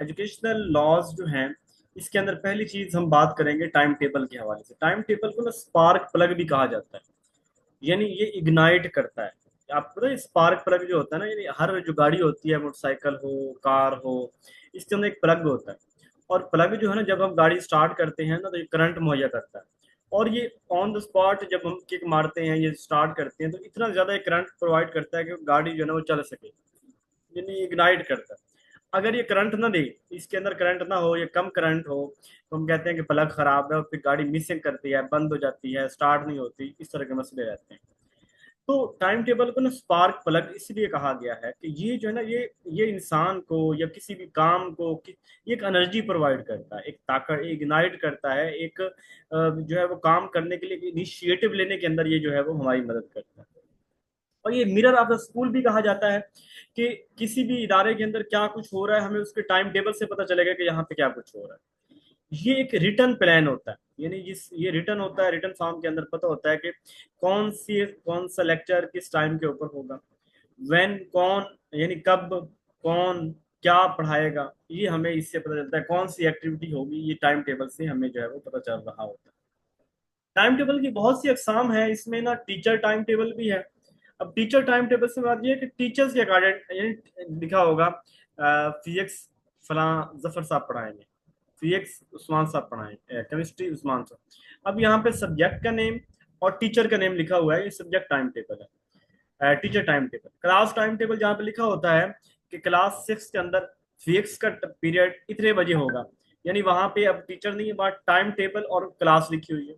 Educational laws जो हैं, इसके अंदर पहली चीज हम बात करेंगे टाइम टेबल के हवाले से। टाइम टेबल को ना स्पार्क प्लग भी कहा जाता है, यानी ये इग्नाइट करता है। आपको पता है स्पार्क प्लग जो होता है ना, यानी हर जो गाड़ी होती है, मोटरसाइकिल हो, कार हो, इसके अंदर एक प्लग होता है। और प्लग जो है ना, जब हम गाड़ी स्टार्ट करते हैं ना, तो ये करंट मुहैया करता है। और ये ऑन द स्पॉट जब हम किक मारते हैं, ये स्टार्ट करते हैं, तो इतना ज्यादा ये करंट प्रोवाइड करता है कि गाड़ी जो है ना वो चल सके, यानी इग्नाइट करता है। अगर ये करंट ना दे, इसके अंदर करंट ना हो, ये कम करंट हो, तो हम कहते हैं कि प्लग खराब है, और फिर गाड़ी मिसिंग करती है, बंद हो जाती है, स्टार्ट नहीं होती, इस तरह के मसले रहते हैं। तो टाइम टेबल को ना स्पार्क प्लग इसलिए कहा गया है कि ये जो है ना, ये इंसान को या किसी भी काम को एक एनर्जी प्रोवाइड करता है, एक ताकत इग्नाइट करता है, एक जो है वो काम करने के लिए इनिशिएटिव लेने के अंदर ये जो है वो हमारी मदद करता है। और ये मिरर ऑफ द स्कूल भी कहा जाता है कि किसी भी इदारे के अंदर क्या कुछ हो रहा है, हमें उसके टाइम टेबल से पता चलेगा कि यहाँ पे क्या कुछ हो रहा है। ये एक रिटर्न प्लान होता है, यानी जिस ये रिटर्न होता है, रिटर्न फॉर्म के अंदर पता होता है कि कौन सा लेक्चर किस टाइम के ऊपर होगा, व्हेन कौन, यानी कब, कौन, क्या पढ़ाएगा, ये हमें इससे पता चलता है। कौन सी एक्टिविटी होगी, ये टाइम टेबल से हमें जो है वो पता चल रहा होता है। टाइम टेबल की बहुत सी अकसाम है, इसमें ना टीचर टाइम टेबल भी है। अब टीचर टाइम टेबल से बात ये है कि टीचर्स के अकॉर्डिंग, यानी लिखा होगा फिजिक्स फलां जफर साहब पढ़ाएंगे, फिजिक्स उस्मान साहब पढ़ाएंगे, केमिस्ट्री उस्मान साहब। अब यहाँ पे सब्जेक्ट का नेम और टीचर का नेम लिखा हुआ है, ये सब्जेक्ट टाइम टेबल है। Teacher time table, class time table जहाँ पे लिखा होता है कि क्लास 6 के अंदर फिजिक्स का पीरियड इतने बजे होगा, यानी वहां पे अब टीचर नहीं है, बात टाइम टेबल और क्लास लिखी हुई है।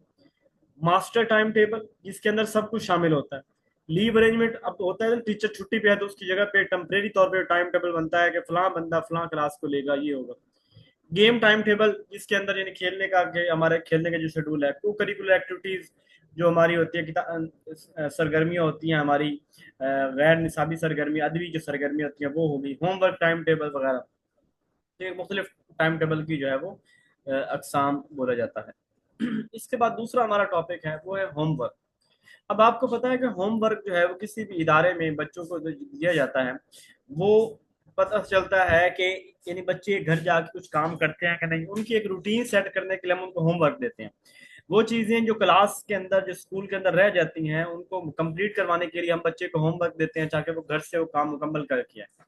मास्टर टाइम टेबल, जिसके अंदर सब कुछ शामिल होता है। लीव अरेंजमेंट, अब होता है टीचर छुट्टी पे है तो उसकी जगह पे टेम्परेरी तौर पे टाइम टेबल बनता है कि फलां बंदा फलां क्लास को लेगा, ये होगा। गेम टाइम टेबल, जिसके अंदर यानी खेलने का, हमारे खेलने का जो शेड्यूल है, को करिकुलर एक्टिविटीज जो हमारी होती है, सरगर्मियाँ होती हैं हमारी, गैर निसाबी सरगर्मी, अदबी जो सरगर्मी होती हैं वो होगी, होमवर्क टाइम टेबल वगैरह। तो एक मुख्तलिफ टाइम टेबल की जो है वो अकसाम बोला जाता है। इसके बाद दूसरा हमारा टॉपिक है वो है होमवर्क। अब आपको पता है कि होमवर्क जो है वो किसी भी इदारे में बच्चों को जो दिया जाता है, वो पता चलता है कि यानी बच्चे घर जाके कुछ काम करते हैं कि नहीं, उनकी एक रूटीन सेट करने के लिए हम उनको होमवर्क देते हैं। वो चीजें जो क्लास के अंदर, जो स्कूल के अंदर रह जाती हैं, उनको कंप्लीट करवाने के लिए हम बच्चे को होमवर्क देते हैं, ताकि वो घर से वो काम मुकम्मल करके आए।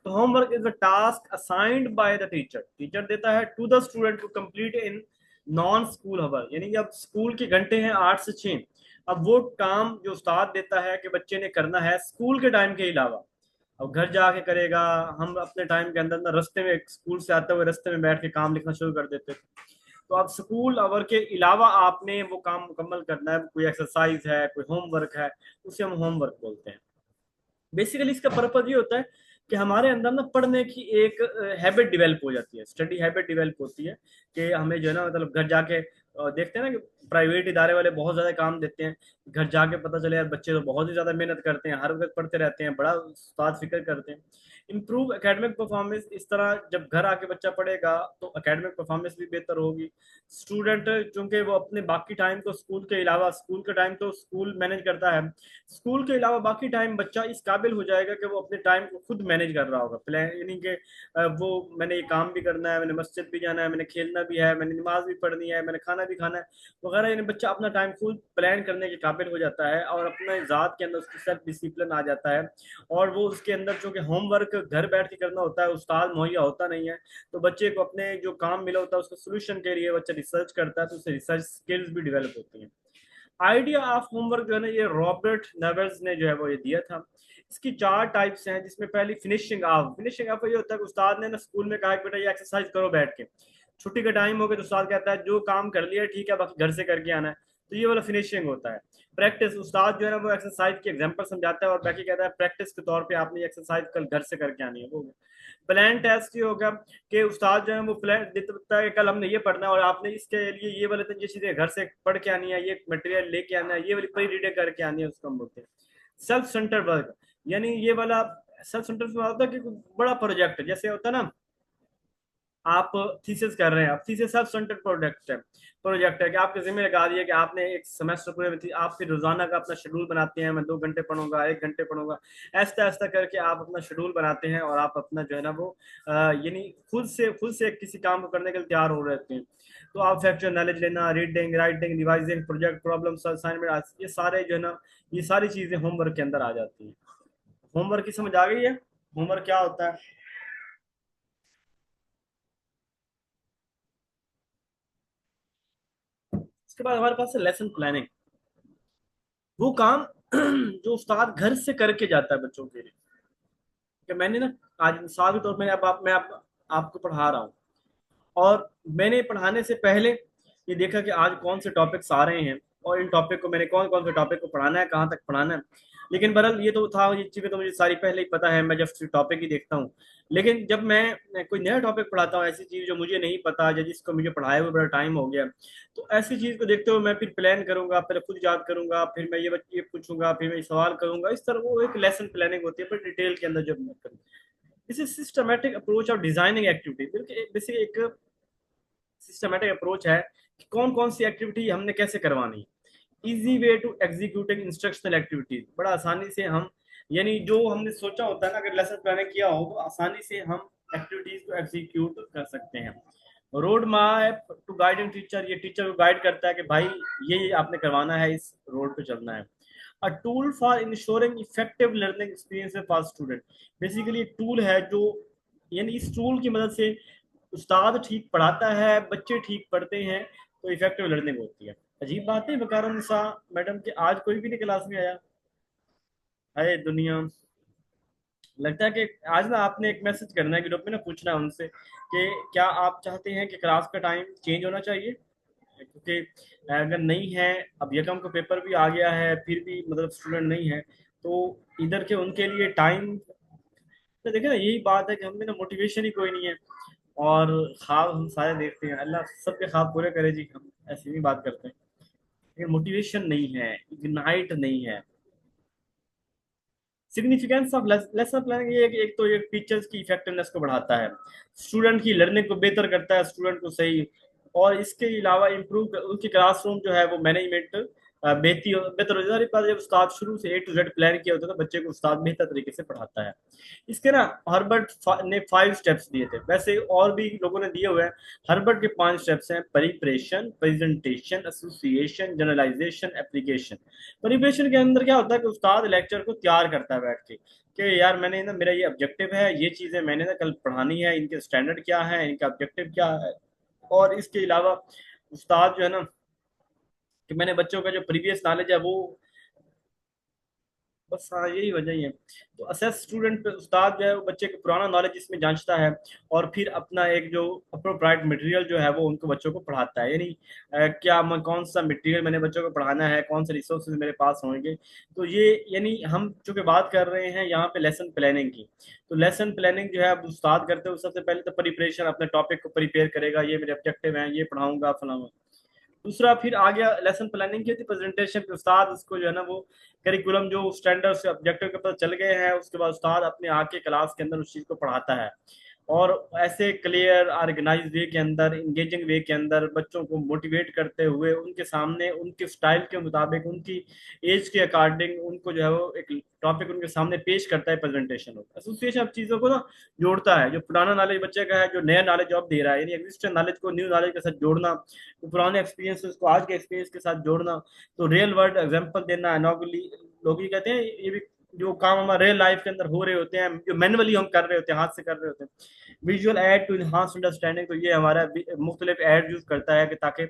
तो homework is a task assigned by the teacher, teacher देता है to the student to complete in non school hour, यानी जब स्कूल के घंटे हैं 8 से 6, अब वो काम जो उस्ताद देता है कि बच्चे ने करना है स्कूल के टाइम के अलावा, अब घर जाके करेगा। हम अपने टाइम के अंदर ना रास्ते में, स्कूल से आते हुए रास्ते में बैठ के काम लिखना शुरू कर देते थे। तो अब स्कूल आवर के अलावा आपने वो काम मुकम्मल करना है, कोई एक्सरसाइज है, कोई होमवर्क है, उसे हम होमवर्क बोलते हैं। बेसिकली इसका पर्पज ये होता है कि हमारे अंदर ना पढ़ने की एक हैबिट डेवलप हो जाती है, स्टडी हैबिट डेवलप होती है, कि हमें जो है ना, मतलब घर जाके देखते हैं ना कि प्राइवेट इदारे वाले बहुत ज्यादा काम देते हैं, घर जाके पता चले यार बच्चे तो बहुत ही ज्यादा मेहनत करते हैं, हर वक्त पढ़ते रहते हैं, बड़ा उस्ताद फिक्र करते हैं। इम्प्रूव एकेडमिक परफॉर्मेंस, इस तरह जब घर आके बच्चा पढ़ेगा तो एकेडमिक परफॉर्मेंस भी बेहतर होगी। स्टूडेंट चूंकि वो अपने बाकी टाइम को स्कूल के अलावा, स्कूल का टाइम तो स्कूल मैनेज करता है, स्कूल के अलावा बाकी टाइम बच्चा इस काबिल हो जाएगा कि वो अपने टाइम को खुद मैनेज कर रहा होगा, प्लान, यानी कि वो मैंने ये काम भी करना है, मैंने मस्जिद भी जाना है, मैंने खेलना भी है, मैंने नमाज भी पढ़नी है, मैंने खाना भी खाना है वगैरह, यानी बच्चा अपना टाइम खुद प्लान करने के काबिल हो जाता है, और अपने ज़ात के अंदर उसकी सेल्फ डिसिप्लिन आ जाता है। और वो उसके अंदर चूंकि होमवर्क घर बैठ के करना होता है, उस्ताद मुहैया होता नहीं है, तो बच्चे को अपने जो काम मिला होता है उसका सोल्यूशन के लिए बच्चा रिसर्च करता है, तो उससे रिसर्च स्किल्स भी डेवलप होती हैं। आइडिया ऑफ होमवर्क जो है ना, ये रॉबर्ट नेवेल्स ने जो है वो ये दिया था। इसकी 4 टाइप्स हैं, जिसमें पहली फिनिशिंग ऑफ ये होता है कि उस्ताद ने ना स्कूल में कहा कि बेटा ये एक्सरसाइज करो बैठ के, छुट्टी का टाइम हो गया तो उस्ताद कहता है जो काम कर लिया ठीक है, बाकी घर से करके आना है, तो ये वाला फिनिशिंग होता है। प्रैक्टिस, उस्ताद जो है ना वो एक्सरसाइज की एग्जांपल समझाता है और बाकी कहता है प्रैक्टिस के तौर पे आपने ये एक्सरसाइज कल घर से करके आनी है, वो प्लान टेस्ट ये होगा कि उस्ताद जो है वो प्लान देता है कि कल हमने ये पढ़ना है और आपने इसके लिए ये वाले ये चीजें घर से पढ़ के आनी है, ये मटेरियल लेके आना है, ये वाली प्री रीडिंग करके आनी है, उसको हम बोलते हैं सेल्फ सेंटर वर्क। यानी ये वाला सेल्फ सेंटर से होता है कि बड़ा प्रोजेक्ट जैसे होता है ना, आप थीसिस कर रहे हैं, आप थीसिस सेल्फ सेंटर्ड प्रोजेक्ट है कि आपके जिम्मे लगा दिया कि आपने एक सेमेस्टर पूरे में थी, आप फिर रोजाना का अपना शेड्यूल बनाते हैं, मैं 2 घंटे पढ़ूंगा, 1 घंटे पढ़ूंगा, ऐसा ऐसा करके आप अपना शेड्यूल बनाते हैं और आप अपना जो है ना वो यानी खुद से किसी काम को करने के लिए तैयार हो रहते हैं। तो आप फैक्चुअल नॉलेज लेना, reading, writing, revising, project, problem, assignment, ये सारे जो है ना, ये सारी चीजें होमवर्क के अंदर आ जाती हैं। होमवर्क की समझ आ गई है? होमवर्क क्या होता है? इसके बाद हमारे पास है लेसन प्लानिंग। वो काम जो उस्ताद घर से करके जाता है बच्चों के लिए। कि मैंने ना आज मिसाल के तौर पर आपको पढ़ा रहा हूँ, और मैंने पढ़ाने से पहले ये देखा कि आज कौन से टॉपिक्स आ रहे हैं, और इन टॉपिक को मैंने कौन कौन से टॉपिक को पढ़ाना है, कहाँ तक पढ़ाना है। लेकिन बहरहाल ये तो था, ये चीज़ें तो मुझे सारी पहले ही पता है, मैं जब टॉपिक ही देखता हूँ। लेकिन जब मैं कोई नया टॉपिक पढ़ाता हूँ, ऐसी चीज़ जो मुझे नहीं पता या जिसको मुझे पढ़ाए हुए बड़ा टाइम हो गया, तो ऐसी चीज़ को देखते हुए मैं फिर प्लान करूंगा, पहले खुद याद करूंगा, फिर मैं ये पूछूंगा, फिर मैं ये सवाल करूंगा। इस तरह वो एक लेसन प्लानिंग होती है, पर डिटेल के अंदर जब मैं करूँ। इसे systematic approach of designing activity, basically एक सिस्टमेटिक अप्रोच है कि कौन कौन सी एक्टिविटी हमने कैसे करवानी है। Easy way to executing instructional activities, बड़ा आसानी से हम, यानी जो हमने सोचा होता है ना, अगर लेसन प्लान किया हो तो आसानी से हम एक्टिविटीज को एग्जीक्यूट कर सकते हैं। Road map to guiding teacher, ये टीचर को गाइड करता है कि भाई ये आपने करवाना है, इस रोड पे चलना है। A tool for ensuring effective learning experience for student, basically एक टूल है जो, यानी इस टूल की मदद से उस्ताद ठीक पढ़ाता है, बच्चे ठीक पढ़ते हैं, तो इफेक्टिव लर्निंग होती है। अजीब बात है बकार निशा मैडम के आज कोई भी नहीं क्लास में आया है दुनिया। लगता है कि आज ना आपने एक मैसेज करना है ग्रुप में ना, पूछना है उनसे कि क्या आप चाहते हैं कि क्लास का टाइम चेंज होना चाहिए, क्योंकि अगर नहीं है, अब यकम का पेपर भी आ गया है, फिर भी मतलब स्टूडेंट नहीं है, तो इधर के उनके लिए टाइम, तो देखिए ना यही बात है कि हमें ना मोटिवेशन ही कोई नहीं है। और ख्वाब हम सारे देखते हैं, अल्लाह सबके ख्वाब पूरे करे जी, हम ऐसी भी बात करते हैं, लेकिन मोटिवेशन नहीं है, इग्नाइट नहीं है। सिग्निफिकेंस ऑफ लेसन प्लानिंग ये है कि एक तो ये टीचर्स की इफेक्टिवनेस को बढ़ाता है, स्टूडेंट की लर्निंग को बेहतर करता है, स्टूडेंट को सही, और इसके अलावा इम्प्रूव उनकी क्लासरूम जो है वो मैनेजमेंट बेहतर हो जाती है। जब उस्ताद शुरू से A to Z प्लान किया होता है तो बच्चे को उस्ताद बेहतर तरीके से पढ़ाता है। इसके ना हर्बर्ट ने 5 स्टेप्स दिए थे, वैसे और भी लोगों ने दिए हुए हैं। हर्बर्ट के 5 स्टेप्स हैं: परिप्रेशन, प्रेजेंटेशन, एसोसिएशन, जनरलाइजेशन, एप्लीकेशन। परिप्रेशन के अंदर क्या होता है कि उस्ताद लेक्चर को तैयार करता है बैठ के, कि यार मैंने ना, मेरा ये ऑब्जेक्टिव है, ये चीजें मैंने ना कल पढ़ानी है, इनके स्टैंडर्ड क्या है, इनका ऑब्जेक्टिव क्या है। और इसके अलावा उस्ताद जो है ना, कि मैंने बच्चों का जो प्रीवियस नॉलेज है वो, बस हाँ यही वजह ही है। तो असेस स्टूडेंट पे उस्ताद जो है वो बच्चे का पुराना नॉलेज इसमें जांचता है, और फिर अपना एक जो अप्रोप्राइट मटेरियल जो है वो उनको बच्चों को पढ़ाता है, यानी क्या मैं कौन सा मटेरियल मैंने बच्चों को पढ़ाना है, कौन से रिसोर्सेज मेरे पास होंगे। तो ये, यानी हम चूंकि बात कर रहे हैं यहाँ पे लेसन प्लानिंग की, तो लेसन प्लानिंग जो है अब उस्ताद करते हैं, सबसे पहले तो प्रिपरेशन, अपने टॉपिक को प्रिपेयर करेगा, ये मेरे ऑब्जेक्टिव हैं, ये पढ़ाऊंगा फलाऊंगा। दूसरा फिर आ गया लेसन प्लानिंग की थी प्रेजेंटेशन पे, उस्ताद उसको जो है ना वो करिकुलम जो स्टैंडर्ड से ऑब्जेक्टिव के पता चल गए हैं, उसके बाद उस्ताद अपने आके क्लास के अंदर उस चीज को पढ़ाता है, और ऐसे क्लियर ऑर्गेनाइज वे के अंदर, इंगेजिंग वे के अंदर बच्चों को मोटिवेट करते हुए उनके सामने उनके स्टाइल के मुताबिक, उनकी एज के अकॉर्डिंग उनको जो है वो एक टॉपिक उनके सामने पेश करता है प्रेजेंटेशन हो। एसोसिएशन अब चीज़ों को ना जोड़ता है, जो पुराना नॉलेज बच्चे का है, जो नया नॉलेज जॉब दे रहा है, यानी एग्जिस्टिंग नॉलेज को न्यू नॉलेज के साथ जोड़ना, तो पुराने एक्सपीरियंस को आज के एक्सपीरियंस के साथ जोड़ना, तो रियल वर्ल्ड एग्जाम्पल देना, एनोगली लोग ये कहते हैं, ये भी जो काम हमारे रियल लाइफ के अंदर हो रहे होते हैं, जो मैनुअली हम कर रहे होते हैं, हाथ से कर रहे होते हैं। Visual aid to enhance understanding, तो ये हमारा मुख्तलिफ एड यूज करता है कि ताकि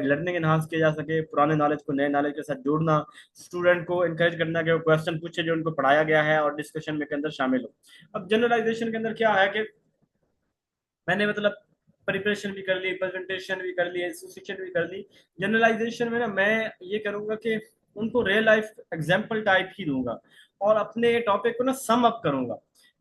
लर्निंग इनहांस किया जा सके, पुराने नॉलेज को नए नॉलेज के साथ जोड़ना, स्टूडेंट को इनकरेज करना कि वो क्वेश्चन पूछे जो उनको पढ़ाया गया है और डिस्कशन में के अंदर शामिल हो। अब जनरलाइजेशन के अंदर क्या है कि मैंने मतलब प्रिपरेशन भी कर ली, प्रेजेंटेशन भी कर ली, एसोसिएशन भी कर ली। जनरलाइजेशन में ना मैं ये करूंगा कि उनको रियल लाइफ एग्जाम्पल टाइप ही दूंगा, और अपने टॉपिक को ना सम अप करूंगा,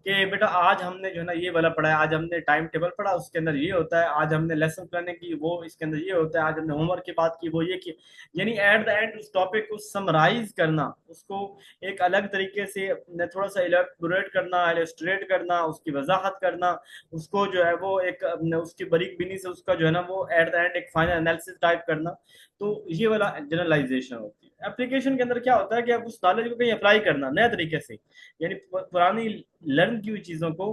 कि बेटा आज हमने जो है ना ये वाला पढ़ा है, आज हमने टाइम टेबल पढ़ा उसके अंदर ये होता है, आज हमने लेसन प्लानिंग की वो इसके अंदर ये होता है, आज हमने होमवर्क की बात की वो ये की। यानी एट द एंड उस टॉपिक को समराइज करना, उसको एक अलग तरीके से थोड़ा सा इलेबोरेट करना, इलस्ट्रेट करना, उसकी वजाहत करना, उसको जो है वो एक उसकी बारीक बीनी से उसका जो है ना वो एट द एंड एक फाइनल एनालिसिस टाइप करना। तो ये वाला जनरलाइजेशन होती है। एप्लीकेशन के अंदर क्या होता है कि अब उस नॉलेज को कहीं अप्लाई करना नए तरीके से, यानी पुरानी लर्न की हुई चीजों को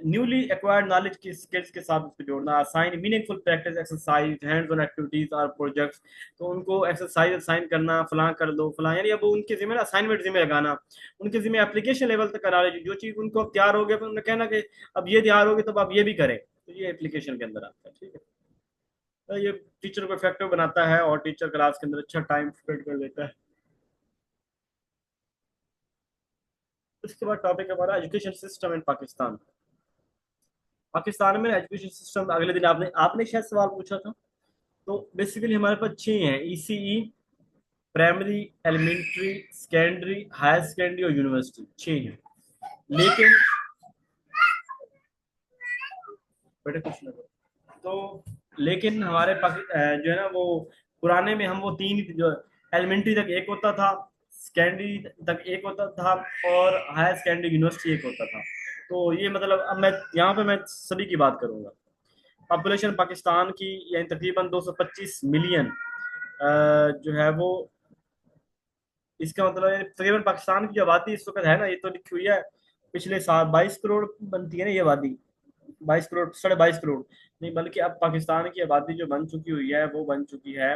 न्यूली एक्वायर्ड नॉलेज की स्किल्स के साथ उसको जोड़ना, assign meaningful practice exercise hands on activities और प्रोजेक्ट्स। तो उनको एक्सरसाइज असाइन करना, फलां कर दो फलां, यानी अब उनके जिम्मे असाइनमेंट जिम्मे लगाना, उनके जिम्मे एप्लीकेशन लेवल तक का नॉलेज, जो चीज उनको अब तैयार हो गया उन्होंने कहना कि अब ये तैयार हो गई तो अब ये भी करें, तो ये एप्लीकेशन के अंदर आता है। ठीक है, तो ये टीचर को इफेक्टिव बनाता है और टीचर क्लास के अंदर अच्छा टाइम स्पेंड कर लेता है। उसके बाद टॉपिक हमारा education system in Pakistan. Pakistan में एजुकेशन सिस्टम, अगले दिन आपने आपने शायद सवाल पूछा था। तो बेसिकली हमारे पास 6 हैं: ECE, primary, elementary, secondary, higher secondary और यूनिवर्सिटी, 6 हैं। लेकिन बेटे कुछ ना करो। तो लेकिन हमारे पास जो है ना वो पुराने में हम वो तीन जो एलिमेंट्री तक एक होता था, सेकेंडरी तक एक होता था और हायर सेकेंडरी यूनिवर्सिटी एक होता था। तो ये मतलब अब मैं यहाँ पे मैं सभी की बात करूंगा। पॉपुलेशन पाकिस्तान की यानी तकरीबन 225 मिलियन जो है वो, इसका मतलब है तकरीबन पाकिस्तान की जो आबादी इस वक्त है ना, ये तो लिखी हुई है पिछले साल 22 करोड़ बनती है ना ये आबादी, 22 करोड़, 22.5 करोड़ नहीं, बल्कि अब पाकिस्तान की आबादी जो बन चुकी हुई है वो बन चुकी है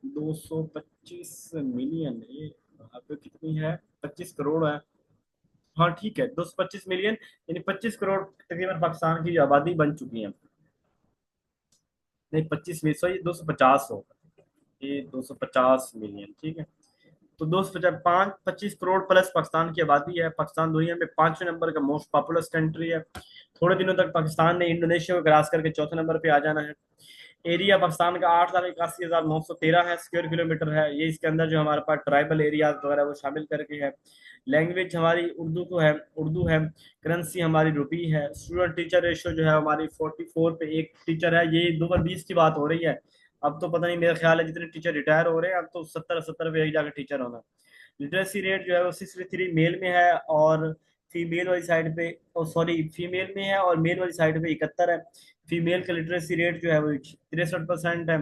225 मिलियन। ये यहाँ पे कितनी है, 25 करोड़ है। हाँ ठीक है, 225 मिलियन, यानी 25 करोड़ तकरीबन पाकिस्तान की जो आबादी बन चुकी है। नहीं 25 सॉरी 250 हो, ये 250 मिलियन, ठीक है। तो 25 करोड़ प्लस पाकिस्तान की आबादी है। पाकिस्तान दुनिया में 5वें नंबर का मोस्ट पॉपुलस कंट्री है। थोड़े दिनों तक पाकिस्तान ने इंडोनेशिया को क्रॉस करके चौथे नंबर पे आ जाना है। एरिया पाकिस्तान का 8,81,913 है स्क्वायर किलोमीटर है। ये इसके अंदर जो हमारे पास ट्राइबल एरियाज वगैरह वो शामिल करके है। लैंग्वेज हमारी उर्दू को है, उर्दू है। करेंसी हमारी रुपी है। स्टूडेंट टीचर रेशियो जो है हमारी 44 पे एक टीचर है। ये 2020 की बात हो रही है, अब तो पता नहीं, मेरा ख्याल है जितने टीचर रिटायर हो रहे हैं अब तो 70 पे एक जाकर टीचर होना। लिटरेसी रेट जो है वो 63 मेल में है और फीमेल वाली साइड पे, सॉरी फीमेल में है और मेल वाली साइड पे 71 है। फीमेल का लिटरेसी रेट जो है वो 63% है।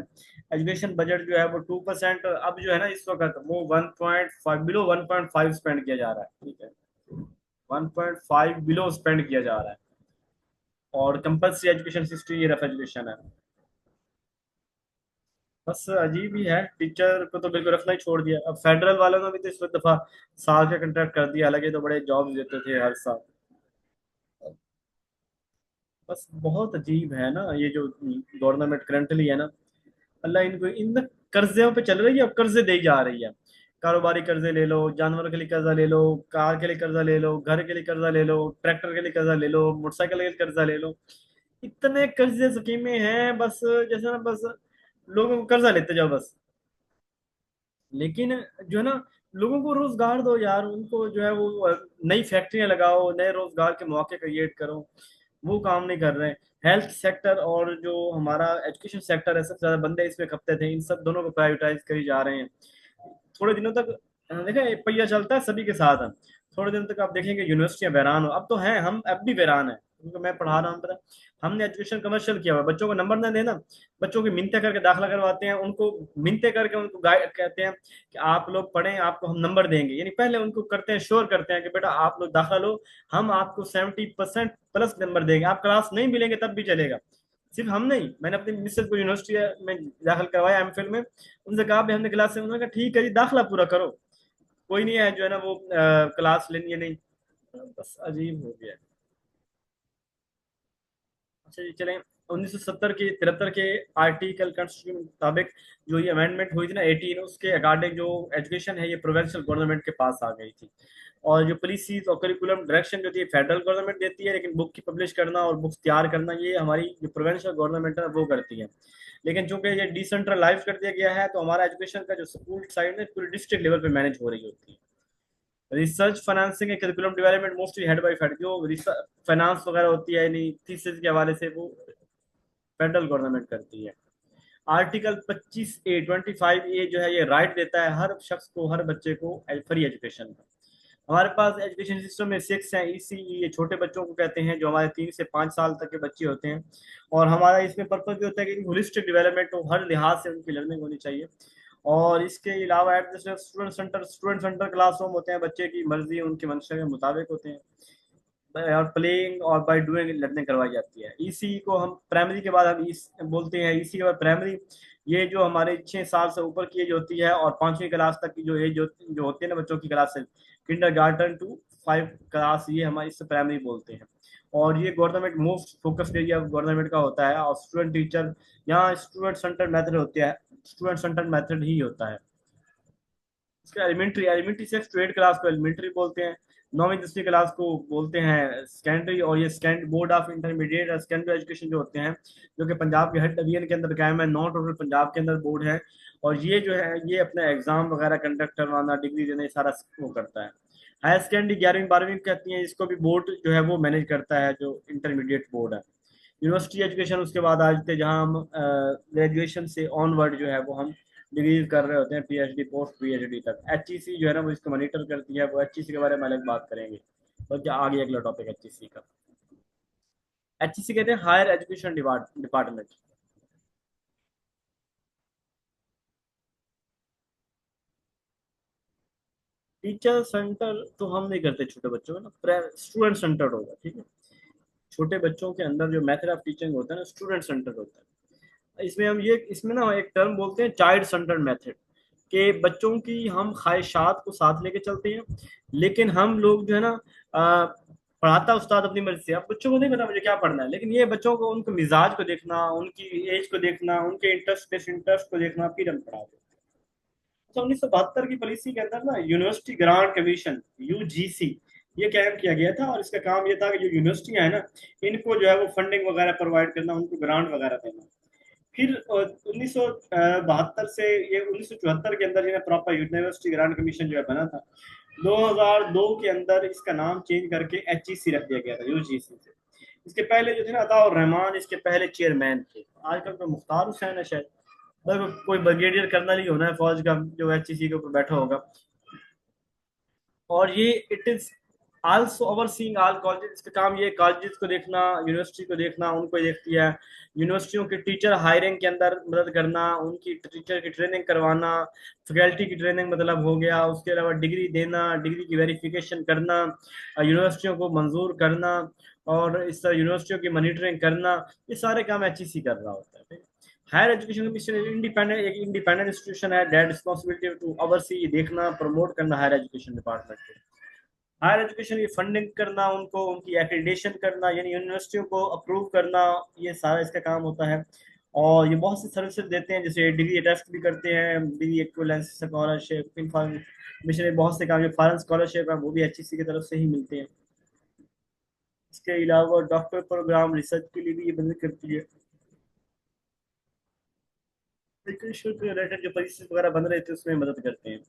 एजुकेशन बजट जो है वो 2%, अब जो है ना इस वक्त वो 1.5 बिलो 1.5 स्पेंड किया जा रहा है। ठीक है, 1.5 बिलो स्पेंड किया जा रहा है। और कंपल्सरी एजुकेशन सिस्टम ये रफ एजुकेशन है। बस अजीब ही है, टीचर को तो बिल्कुल रखना ही छोड़ दिया। अब फेडरल वालों ने भी तो इस दफा साल का कंट्रैक्ट कर दिया, हालांकि तो बड़े जॉब देते थे हर साल। बस बहुत अजीब है ना ये जो गवर्नमेंट करंटली है ना, अल्लाह इनको इन कर्जों पे चल रही है और कर्जे दे जा रही है। कारोबारी कर्जे ले लो, जानवर के लिए कर्जा ले लो, कार के लिए कर्जा ले लो, घर के लिए कर्जा ले लो, ट्रैक्टर के लिए कर्जा ले लो, मोटरसाइकिल के लिए कर्जा ले लो। इतने कर्जे स्कीमें हैं बस, जैसे ना बस लोगों को कर्जा लेते जाओ बस। लेकिन जो है ना, लोगों को रोजगार दो यार, उनको जो है वो नई फैक्ट्रियां लगाओ, नए रोजगार के मौके क्रिएट करो, वो काम नहीं कर रहे हैं। हेल्थ सेक्टर और जो हमारा एजुकेशन सेक्टर है, सबसे ज्यादा बंदे इसमें खपते थे, इन सब दोनों को प्राइवेटाइज करी जा रहे हैं। थोड़े दिनों तक देखा ये पहिया चलता है सभी के साथ है। थोड़े दिनों तक आप देखेंगे यूनिवर्सिटियां वैरान हो, अब तो हैं, हम अब भी वैरान है क्योंकि मैं पढ़ा रहा हूँ, पता हमने एजुकेशन कमर्शियल किया हुआ है। बच्चों को नंबर ना देना, बच्चों की मिन्नतें करके दाखिला करवाते हैं, उनको मिन्नतें करके उनको गाइड कहते हैं कि आप लोग पढ़ें, आपको हम नंबर देंगे। यानी पहले उनको करते हैं, श्योर करते हैं कि बेटा आप लोग दाखिला लो, हम आपको 70% प्लस नंबर देंगे, आप क्लास नहीं मिलेंगे तब भी चलेगा। सिर्फ हम नहीं, मैंने अपनी मिसेज को यूनिवर्सिटी में दाखिल करवाया एमफिल में, उनसे कहा भी हमने क्लास से, उन्होंने कहा ठीक है जी दाखिला पूरा करो, कोई नहीं है जो है ना वो क्लास लेनी है नहीं। बस अजीब हो गया। अच्छा जी चलें, 1970 के 73 के आर्टिकल कॉन्स्टिट्यूशन के मुताबिक जो ये अमेंडमेंट हुई थी ना 18, उसके अकॉर्डिंग जो एजुकेशन है ये प्रोविंशियल गवर्नमेंट के पास आ गई थी। और जो पॉलिसीज और करिकुलम डायरेक्शन जो थी फेडरल गवर्नमेंट देती है, लेकिन बुक की पब्लिश करना और बुक्स तैयार करना ये हमारी जो प्रोविंशियल गवर्नमेंट है वो करती है। लेकिन चूंकि ये डिसेंट्रलाइज कर दिया गया है तो हमारा एजुकेशन का जो स्कूल साइड है पूरी डिस्ट्रिक्ट लेवल पे मैनेज हो रही होती है। Research financing and curriculum development mostly head by fed, जो फाइनेंस वगैरह होती है यानी थीसिस के हवाले से वो फेडरल गवर्नमेंट करती है। आर्टिकल 25A जो है ये राइट देता है हर शख्स को, हर बच्चे को फ्री एजुकेशन का। हमारे पास एजुकेशन सिस्टम में सिक्स है ईसीई, ये छोटे बच्चों को कहते हैं जो हमारे 3 से 5 साल तक के बच्चे होते हैं। और हमारा इसमें पर्पज भी होता है कि होलिस्टिक डेवलपमेंट हो, हर लिहाज से उनकी लर्निंग होनी चाहिए। और इसके अलावा स्टूडेंट सेंटर क्लासरूम होते हैं, बच्चे की मर्जी उनकी मंशा के मुताबिक होते हैं, और प्लेइंग और बाय डूइंग लर्निंग करवाई जाती है। ईसी को हम प्राइमरी के बाद हम बोलते हैं, ईसी के बाद प्राइमरी, ये जो हमारे 6 साल से ऊपर की एज होती है और 5वीं क्लास तक की जो एज जो होती है ना बच्चों की क्लास से, किंडरगार्टन टू 5 क्लास, ये हमारे इससे प्राइमरी बोलते हैं। और ये government most focused area government का होता है। और स्टूडेंट टीचर, यहाँ स्टूडेंट सेंटर मेथड होती है, स्टूडेंट सेंटर मेथड ही होता है। इसका एलिमेंट्री एलिमेंट्री 6 to 8 क्लास को एलिमेंट्री बोलते हैं। 9वीं 10वीं क्लास को बोलते हैं सेकेंडरी। और ये सेकेंड बोर्ड ऑफ इंटरमीडिएट और सेकेंडरी एजुकेशन जो होते हैं, जो कि पंजाब के हर डिवीजन के अंदर कायम है, नॉन टोटल पंजाब के अंदर बोर्ड है। और ये जो है ये अपना एग्जाम वगैरह कंडक्ट करवाना, डिग्री देना, ये सारा वो करता है। हायर सेकेंडरी 11वीं 12वीं कहती है, इसको भी बोर्ड जो है वो मैनेज करता है, जो इंटरमीडिएट बोर्ड है। यूनिवर्सिटी एजुकेशन उसके बाद आ जाते हैं, जहाँ हम ग्रेजुएशन से ऑनवर्ड जो है वो हम डिग्री कर रहे होते हैं, पीएचडी पोस्ट पीएचडी तक। एचईसी जो है ना वो इसको मॉनिटर करती है, वो एचईसी के बारे में अलग बात करेंगे। तो क्या आगे अगला टॉपिक एचईसी का। एचईसी कहते हैं higher education department. Teacher center तो हम नहीं करते छोटे बच्चों में ना, स्टूडेंट सेंटर होगा, ठीक है। छोटे बच्चों के अंदर जो मेथड ऑफ टीचिंग होता है ना, स्टूडेंट सेंटर होता है। इसमें हम ये इसमें ना एक टर्म बोलते हैं चाइल्ड सेंटर्ड मेथड, कि बच्चों की हम ख्वाहिशात को साथ लेके चलते हैं, लेकिन हम लोग जो है ना पढ़ाता उस्ताद अपनी मर्जी से। अब बच्चों को नहीं पता मुझे क्या पढ़ना है, लेकिन ये बच्चों को उनके मिजाज को देखना, उनकी एज को देखना, उनके इंटरेस्ट को देखना, फिर हम पढ़ाते हैं। तो 1972 की पॉलिसी के अंदर ना यूनिवर्सिटी ग्रांट कमीशन, यूजीसी, ये कायम किया गया था। और इसका काम ये था कि जो यूनिवर्सिटियां है ना, इनको जो है वो फंडिंग वगैरह प्रोवाइड करना, उनको ग्रांट वगैरह देना। फिर 1972 से ये 1974 के अंदर जो है प्रॉपर यूनिवर्सिटी ग्रांट कमीशन जो है बना था। 2002 के अंदर इसका नाम चेंज करके एचईसी रख दिया गया था, यूजीसी से। इसके पहले जो थे ना अताउर रहमान इसके पहले चेयरमैन थे। आजकल तो मुख्तार हुसैन है शायद, मतलब कोई ब्रिगेडियर कर्नल ही होना है फौज का जो एचईसी के ऊपर बैठा होगा। और ये it is also overseeing all colleges, इसका काम ये कॉलेजेस को देखना, यूनिवर्सिटी को देखना, उनको ही देखती है। यूनिवर्सिटियों के टीचर हायरिंग के अंदर मदद करना, उनकी टीचर की ट्रेनिंग करवाना, फैकल्टी की ट्रेनिंग मतलब हो गया। उसके अलावा डिग्री देना, डिग्री की वेरिफिकेशन करना, यूनिवर्सिटियों को मंजूर करना, और इस तरह यूनिवर्सिटियों की मॉनिटरिंग करना, ये सारे काम एचईसी कर रहा होता है। हायर एजुकेशन कमीशन एक इंडिपेंडेंट इंस्टीट्यूशन है, डेट रिस्पॉन्सिबिलिटी टू ओवरसी, देखना प्रमोट करना हायर एजुकेशन डिपार्टमेंट को। हायर एजुकेशन की फंडिंग करना, उनको उनकी एक्रेडिटेशन करना, यानी यूनिवर्सिटियों को अप्रूव करना, ये सारा इसका काम होता है। और ये बहुत सी सर्विसेज देते हैं, जैसे डिग्री टेस्ट भी करते हैं, डिग्री इक्विवेलेंस स्कॉलरशिप, इंफॉर्मेशन, बहुत से काम, जो फॉरेन स्कॉलरशिप है वो भी एचईसी की तरफ से ही मिलते हैं। इसके अलावा डॉक्टर प्रोग्राम रिसर्च के लिए भी ये मदद करती है। एजुकेशन के रिलेटेड जो पॉलिसीज वगैरह बन रहे थे उसमें मदद करते हैं।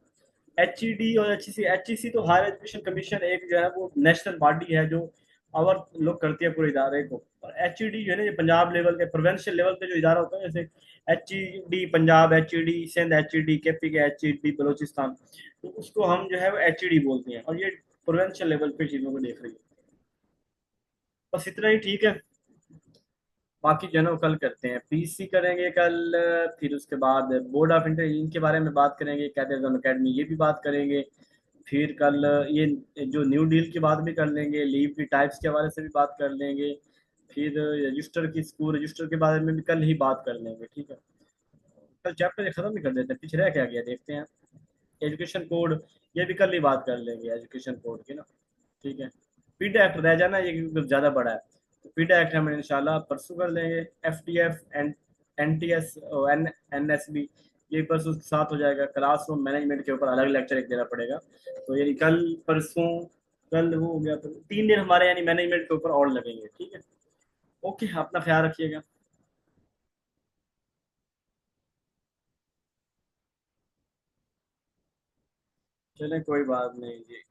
एचईडी और एचईसी, एचईसी तो हायर एजुकेशन कमीशन एक जो है वो नेशनल बॉडी है जो और लोग करती है पूरे इदारे को। और एचईडी जो है ना, ये पंजाब लेवल के प्रोविंशियल लेवल पे जो इदारा होता है, जैसे एचईडी पंजाब, एचईडी सिंध, एचईडी केपी के, एचईडी बलोचिस्तान, तो उसको हम जो है वो एचईडी बोलते हैं। और ये प्रोविंशियल लेवल पे चीजों को देख रही है। बस इतना ही ठीक है। बाकी जो है ना वो कल करते हैं, पीसी करेंगे कल। फिर उसके बाद बोर्ड ऑफ इंटर इनके बारे में बात करेंगे, कैडेट अकेडमी ये भी बात करेंगे। फिर कल ये जो न्यू डील की बात भी कर लेंगे, लीव की टाइप्स के हवाले से भी बात कर लेंगे। फिर रजिस्टर की स्कूल रजिस्टर के बारे में भी कल ही बात कर लेंगे, ठीक है। कल चैप्टर ये खत्म भी कर देते हैं, पीछे रह क्या गया देखते हैं। एजुकेशन कोड, ये भी कल ही बात कर लेंगे एजुकेशन कोड की ना, ठीक है। पीडा एक्ट रह जाना, ये क्योंकि ज़्यादा बड़ा है, तो पीडा एक्ट हम इंशाल्लाह परसों कर लेंगे। F T F N N T S N N S B, ये परसों के साथ हो जाएगा। क्लासरूम मैनेजमेंट के ऊपर अलग लेक्चर एक देना पड़ेगा, तो यानी कल परसों, कल वो हो गया तो 3 दिन हमारे यानी मैनेजमेंट के ऊपर और लगेंगे, ठीक है। ओके, अपना ख्याल रखिएगा। चलें, कोई बात नहीं जी।